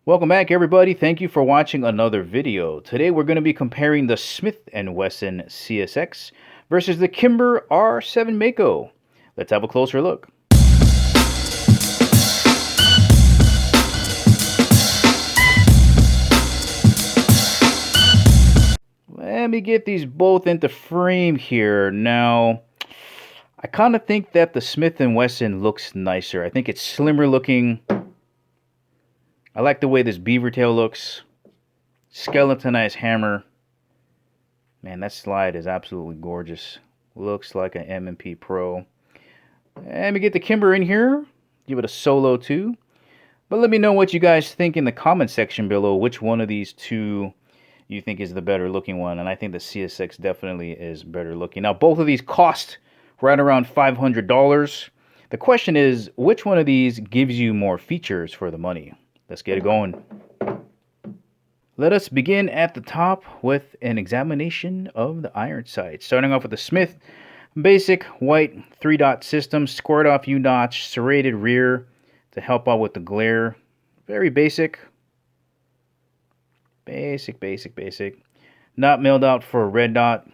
Welcome back, everybody. Thank you for watching another video. Today we're going to be comparing the Smith & Wesson CSX versus the Kimber R7 Mako. Let's have a closer look. Let me get these both into frame here. Now, I kind of think that the Smith & Wesson looks nicer. I think it's slimmer looking. I like the way this beaver tail looks. Skeletonized hammer. Man, that slide is absolutely gorgeous. Looks like an M&P Pro. Let me get the Kimber in here. Give it a solo too. But let me know what you guys think in the comment section below. Which one of these two you think is the better looking one. And I think the CSX definitely is better looking. Now, both of these cost right around $500. The question is, which one of these gives you more features for the money? Let's get it going. Let us begin at the top with an examination of the iron sights. Starting off with the Smith. Basic white 3-dot system, squared off U-notch, serrated rear to help out with the glare. Very basic. Basic. Not milled out for a red dot.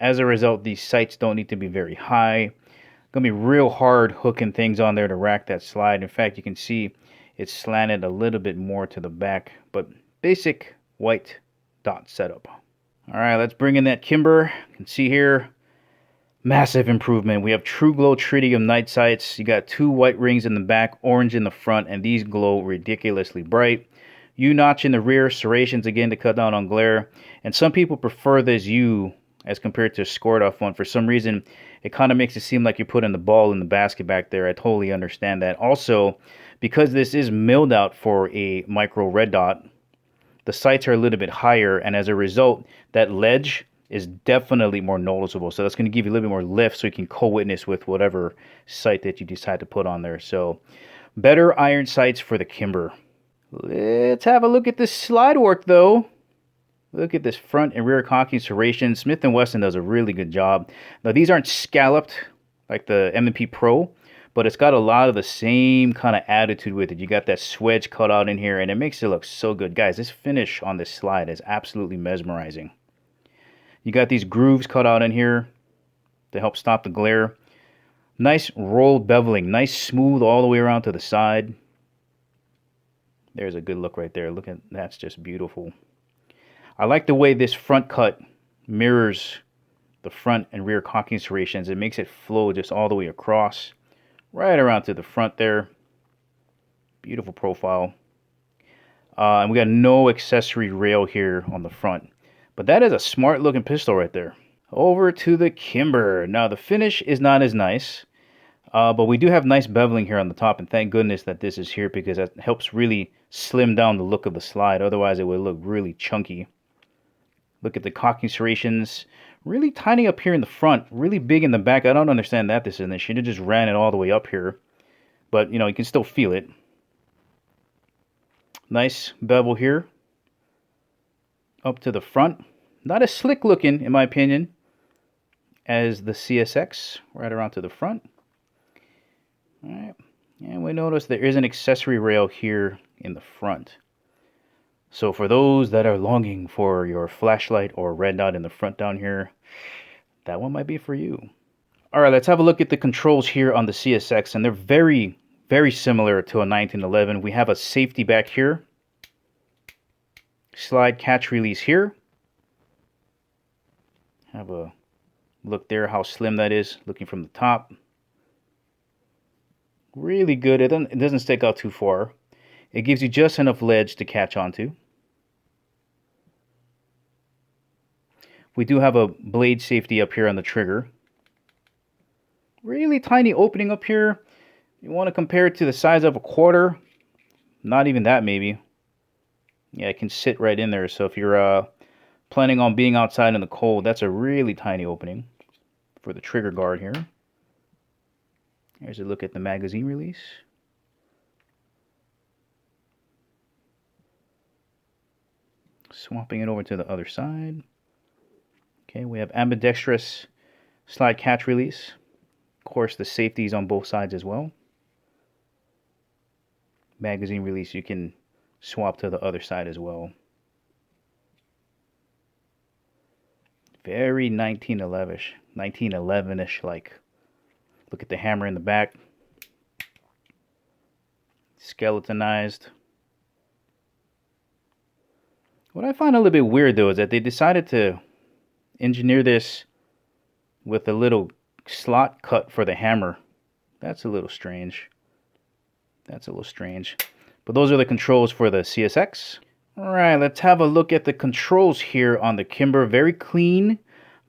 As a result, these sights don't need to be very high. Gonna be real hard hooking things on there to rack that slide. In fact, you can see it's slanted a little bit more to the back, but basic white dot setup. All right, let's bring in that Kimber. You can see here, massive improvement. We have True Glow Tritium night sights. You got 2 white rings in the back, orange in the front, and these glow ridiculously bright. U-notch in the rear, serrations again to cut down on glare. And some people prefer this U as compared to a scored off one. For some reason, it kind of makes it seem like you're putting the ball in the basket back there. I totally understand that. Also, because this is milled out for a micro red dot, the sights are a little bit higher, and as a result, that ledge is definitely more noticeable. So that's going to give you a little bit more lift so you can co-witness with whatever sight that you decide to put on there. So better iron sights for the Kimber. Let's have a look at this slide work though. Look at this front and rear cocking serration. Smith & Wesson does a really good job. Now these aren't scalloped like the M&P Pro, but it's got a lot of the same kind of attitude with it. You got that swedge cut out in here, and it makes it look so good. Guys, this finish on this slide is absolutely mesmerizing. You got these grooves cut out in here to help stop the glare. Nice rolled beveling. Nice smooth all the way around to the side. There's a good look right there. Look at that's just beautiful. I like the way this front cut mirrors the front and rear cocking serrations. It makes it flow just all the way across. Right around to the front there. Beautiful profile. And we got no accessory rail here on the front. But that is a smart looking pistol right there. Over to the Kimber. Now the finish is not as nice. But we do have nice beveling here on the top. And thank goodness that this is here, because that helps really slim down the look of the slide. Otherwise it would look really chunky. Look at the cocking serrations. Really tiny up here in the front, really big in the back. I don't understand that this is. They should have just ran it all the way up here. But, you know, you can still feel it. Nice bevel here. Up to the front. Not as slick looking, in my opinion, as the CSX. Right around to the front. All right. And we notice there is an accessory rail here in the front. So for those that are longing for your flashlight or red dot in the front down here, that one might be for you. All right, let's have a look at the controls here on the CSX, and they're very, very similar to a 1911. We have a safety back here. Slide catch release here. Have a look there how slim that is, looking from the top. Really good. It doesn't stick out too far. It gives you just enough ledge to catch onto. We do have a blade safety up here on the trigger. Really tiny opening up here. You want to compare it to the size of a quarter. Not even that, maybe. Yeah, it can sit right in there. So if you're planning on being outside in the cold, that's a really tiny opening for the trigger guard here. Here's a look at the magazine release. Swapping it over to the other side. Okay, we have ambidextrous slide catch release. Of course, the safeties on both sides as well. Magazine release, you can swap to the other side as well. Very 1911ish, 1911ish like. Look at the hammer in the back. Skeletonized. What I find a little bit weird though is that they decided to engineer this with a little slot cut for the hammer. That's a little strange. That's a little strange. But those are the controls for the CSX. Alright, let's have a look at the controls here on the Kimber. Very clean,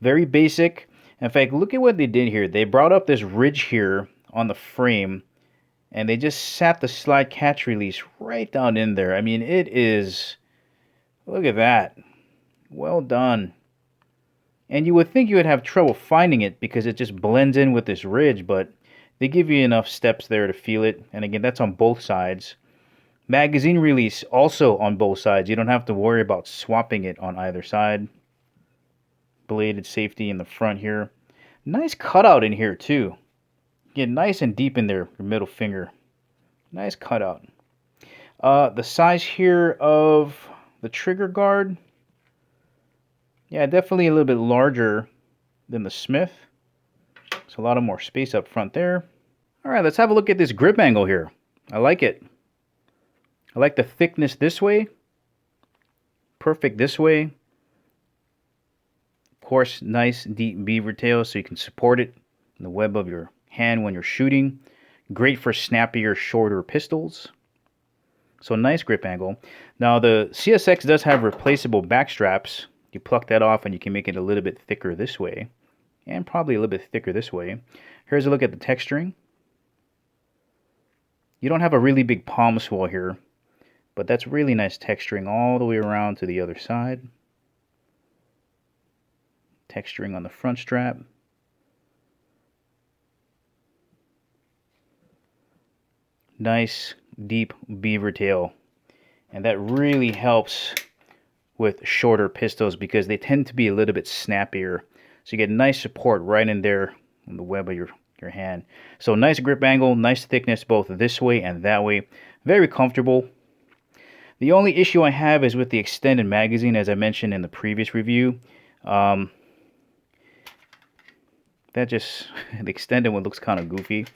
very basic. In fact, look at what they did here. They brought up this ridge here on the frame, and they just sat the slide catch release right down in there. I mean, it is... Look at that. Well done. And you would think you would have trouble finding it because it just blends in with this ridge, but they give you enough steps there to feel it. And again, that's on both sides. Magazine release also on both sides. You don't have to worry about swapping it on either side. Bladed safety in the front here. Nice cutout in here too. Get nice and deep in there, your middle finger. Nice cutout. The size here of the trigger guard. Yeah, definitely a little bit larger than the Smith. So a lot of more space up front there. Alright, let's have a look at this grip angle here. I like it. I like the thickness this way. Perfect this way. Of course, nice deep beaver tail so you can support it in the web of your hand when you're shooting. Great for snappier, shorter pistols. So nice grip angle. Now the CSX does have replaceable back straps. You pluck that off and you can make it a little bit thicker this way. And probably a little bit thicker this way. Here's a look at the texturing. You don't have a really big palm swell here. But that's really nice texturing all the way around to the other side. Texturing on the front strap. Nice deep beaver tail. And that really helps with shorter pistols because they tend to be a little bit snappier. So you get nice support right in there on the web of your hand. So nice grip angle, nice thickness both this way and that way. Very comfortable. The only issue I have is with the extended magazine, as I mentioned in the previous review. The extended one looks kind of goofy.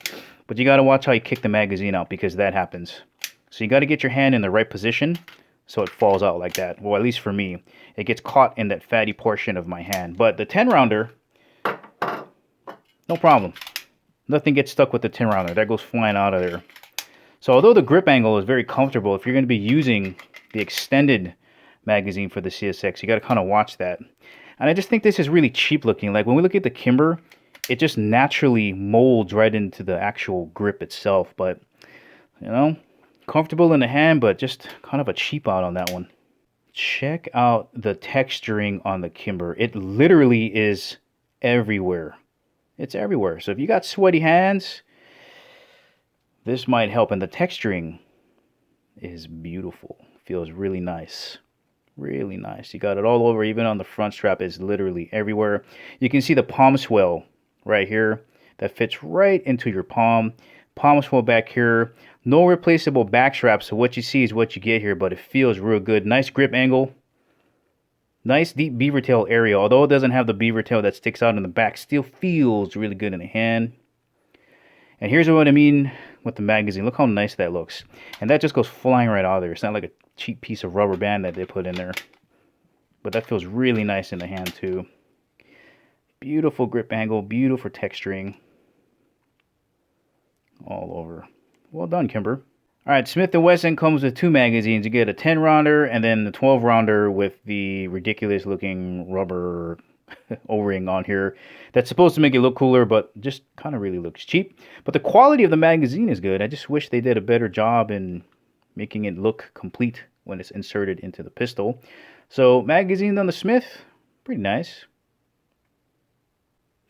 But you got to watch how you kick the magazine out because that happens. So you got to get your hand in the right position so it falls out like that. Well, at least for me. It gets caught in that fatty portion of my hand. But the 10-rounder, no problem. Nothing gets stuck with the 10-rounder. That goes flying out of there. So although the grip angle is very comfortable, if you're going to be using the extended magazine for the CSX, you got to kind of watch that. And I just think this is really cheap looking. Like when we look at the Kimber, it just naturally molds right into the actual grip itself. But, you know, comfortable in the hand, but just kind of a cheap out on that one. Check out the texturing on the Kimber. It literally is everywhere. It's everywhere. So if you got sweaty hands, this might help. And the texturing is beautiful. Feels really nice. Really nice. You got it all over. Even on the front strap is literally everywhere. You can see the palm swell right here. That fits right into your palm. Palm swell back here. No replaceable back strap. So what you see is what you get here. But it feels real good. Nice grip angle. Nice deep beaver tail area. Although it doesn't have the beaver tail that sticks out in the back. Still feels really good in the hand. And here's what I mean with the magazine. Look how nice that looks. And that just goes flying right out of there. It's not like a cheap piece of rubber band that they put in there. But that feels really nice in the hand too. Beautiful grip angle. Beautiful texturing. All over. Well done, Kimber. Alright, Smith & Wesson comes with two magazines. You get a 10-rounder and then the 12-rounder with the ridiculous looking rubber O-ring on here. That's supposed to make it look cooler, but just kind of really looks cheap. But the quality of the magazine is good. I just wish they did a better job in making it look complete when it's inserted into the pistol. So, magazine on the Smith, pretty nice.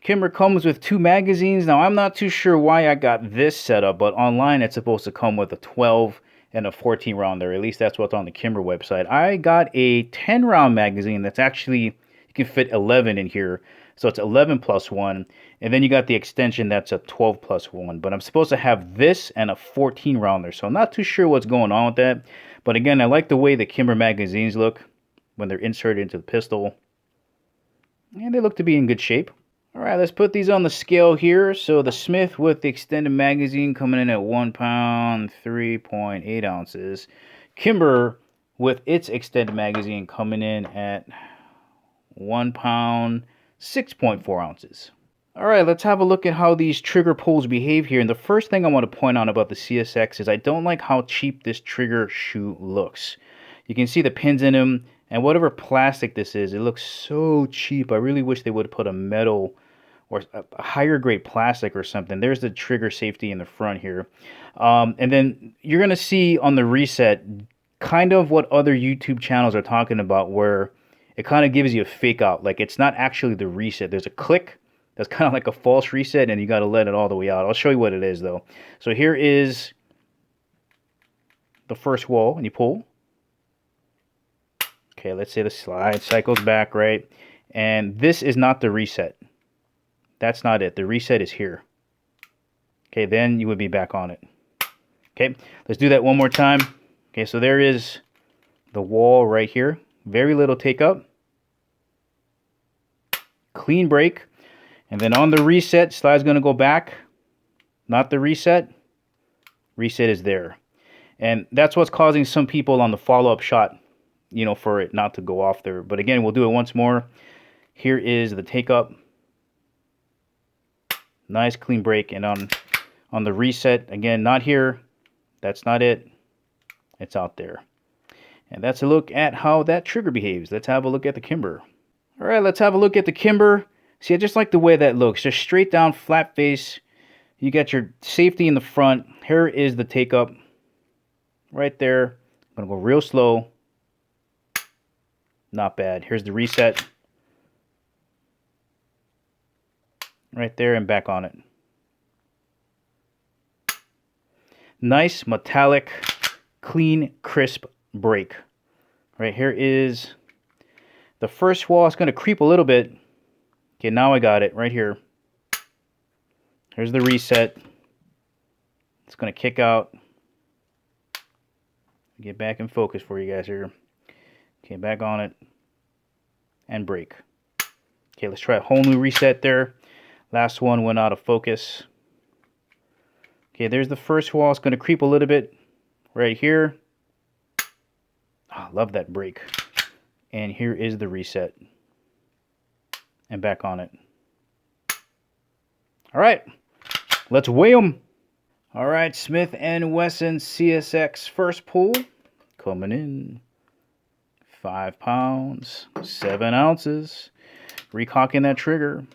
Kimber comes with two magazines. Now, I'm not too sure why I got this setup, but online it's supposed to come with a 12 and a 14 rounder. At least that's what's on the Kimber website. I got a 10-round magazine that's actually, you can fit 11 in here. So it's 11 plus 1. And then you got the extension that's a 12 plus 1. But I'm supposed to have this and a 14 rounder. So I'm not too sure what's going on with that. But again, I like the way the Kimber magazines look when they're inserted into the pistol. And they look to be in good shape. Alright, let's put these on the scale here. So the Smith with the extended magazine coming in at 1 pound, 3.8 ounces. Kimber with its extended magazine coming in at 1 pound, 6.4 ounces. Alright, let's have a look at how these trigger pulls behave here. And the first thing I want to point out about the CSX is I don't like how cheap this trigger shoe looks. You can see the pins in them, and whatever plastic this is, it looks so cheap. I really wish they would put a metal or a higher grade plastic or something. There's the trigger safety in the front here. And then you're going to see on the reset kind of what other YouTube channels are talking about, where it kind of gives you a fake out. Like it's not actually the reset. There's a click that's kind of like a false reset, and you got to let it all the way out. I'll show you what it is though. So here is the first wall, and you pull. Okay, let's say the slide cycles back, right? And this is not the reset. That's not it. The reset is here. Okay, then you would be back on it. Okay, let's do that one more time. Okay, so there is the wall right here. Very little take up. Clean break. And then on the reset, slide's going to go back. Not the reset. Reset is there. And that's what's causing some people on the follow-up shot, you know, for it not to go off there. But again, we'll do it once more. Here is the take up. Nice clean break. And on the reset, again, not here. That's not it. It's out there. And that's a look at how that trigger behaves. Let's have a look at the Kimber. All right, let's have a look at the Kimber. See, I just like the way that looks. Just straight down, flat face. You got your safety in the front. Here is the take up. Right there. I'm going to go real slow. Not bad. Here's the reset. Right there and back on it. Nice, metallic, clean, crisp break. Right here is the first wall. It's going to creep a little bit. Okay, now I got it right here. Here's the reset. It's going to kick out. Get back in focus for you guys here. Okay, back on it. And break. Okay, let's try a whole new reset there. Last one went out of focus. Okay, there's the first wall. It's going to creep a little bit right here. Oh, love that break. And here is the reset. And back on it. All right, let's weigh them. All right, Smith & Wesson CSX first pull coming in 5 pounds, 7 ounces. Recocking that trigger.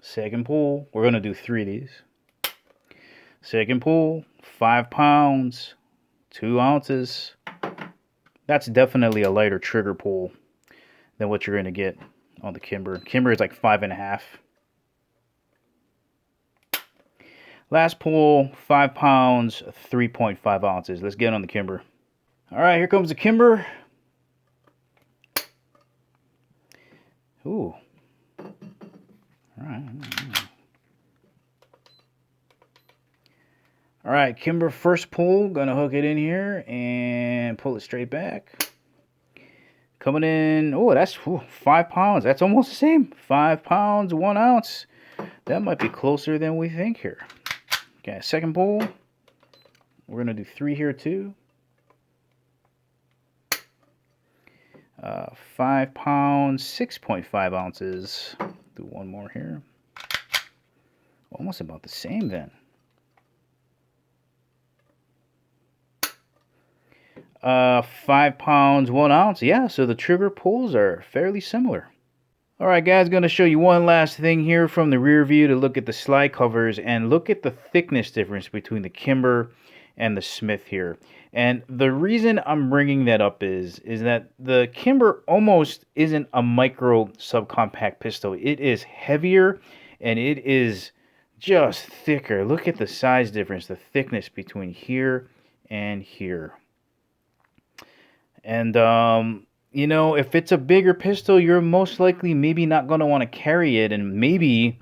Second pull, we're going to do 3 of these. Second pull, 5 pounds, 2 ounces. That's definitely a lighter trigger pull than what you're going to get on the Kimber. Kimber is like 5.5. Last pull, 5 pounds, 3.5 ounces. Let's get on the Kimber. All right, here comes the Kimber. Ooh. All right. All right, Kimber first pull. Gonna hook it in here and pull it straight back. Coming in. Oh, that's 5 pounds. That's almost the same. 5 pounds, 1 ounce. That might be closer than we think here. Okay, second pull. We're gonna do 3 here too. 5 pounds, 6.5 ounces. Do one more here. Almost about the same then. 5 pounds, 1 ounce. Yeah, so the trigger pulls are fairly similar. Alright guys, going to show you one last thing here from the rear view to look at the slide covers and look at the thickness difference between the Kimber and the Smith here. And the reason I'm bringing that up is that the Kimber almost isn't a micro subcompact pistol. It is heavier and it is just thicker. Look at the size difference, the thickness between here and here. And you know, if it's a bigger pistol, you're most likely maybe not going to want to carry it, and maybe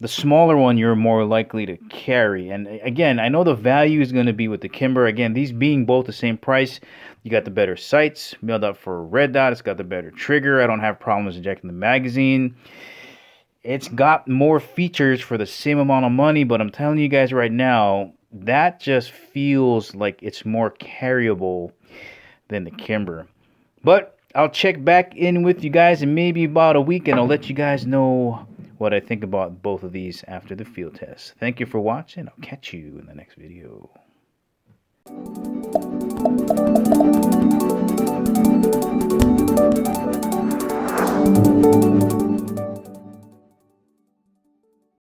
the smaller one you're more likely to carry. And again, I know the value is going to be with the Kimber. Again, these being both the same price, you got the better sights, milled out for a red dot. It's got the better trigger. I don't have problems ejecting the magazine. It's got more features for the same amount of money, but I'm telling you guys right now, that just feels like it's more carryable than the Kimber. But I'll check back in with you guys in maybe about a week, and I'll let you guys know what I think about both of these after the field test. Thank you for watching. I'll catch you in the next video.